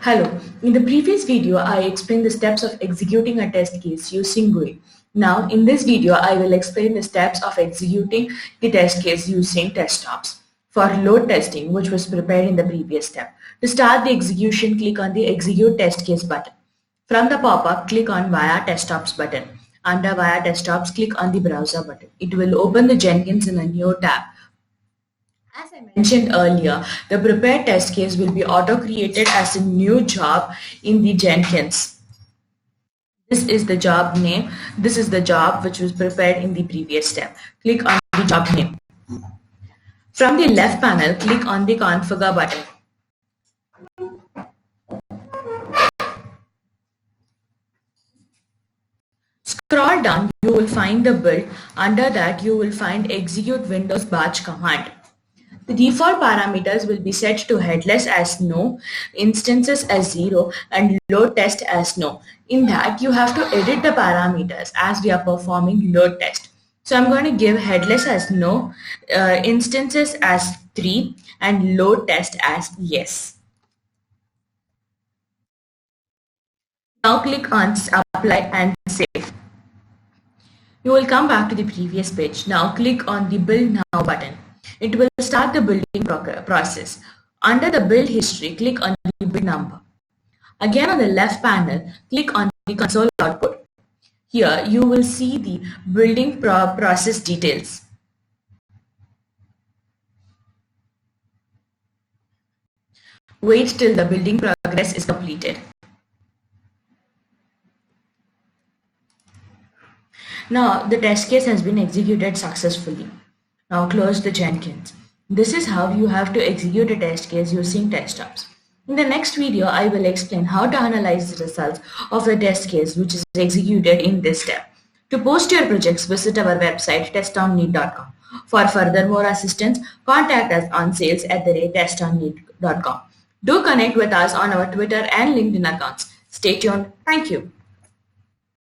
Hello, in the previous video I explained the steps of executing a test case using GUI. Now in this video I will explain the steps of executing the test case using TestOps for load testing, which was prepared in the previous step. To start the execution, click on the Execute Test Case button. From the pop-up, click on Via TestOps button. Under Via TestOps, click on the Browser button. It will open the Jenkins in a new tab. As I mentioned earlier, the prepared test case will be auto-created as a new job in the Jenkins. This is the job name. This is the job which was prepared in the previous step. Click on the job name. From the left panel, click on the Configure button. Scroll down, you will find the build. Under that, you will find Execute Windows Batch command. The default parameters will be set to headless as no, instances as 0, and load test as no. In that, you have to edit the parameters as we are performing load test. So I'm going to give headless as no, instances as 3, and load test as yes. Now click on Apply and Save. You will come back to the previous page. Now click on the Build Now button. It will start the building process. Under the build history, click on the build number. Again on the left panel, click on the console output. Here you will see the building process details. Wait till the building progress is completed. Now the test case has been executed successfully. Now close the Jenkins. This is how you have to execute a test case using TestOps. In the next video, I will explain how to analyze the results of a test case which is executed in this step. To post your projects, visit our website TestOnNeed.com. For further more assistance, contact us on sales@TestOnNeed.com. Do connect with us on our Twitter and LinkedIn accounts. Stay tuned. Thank you.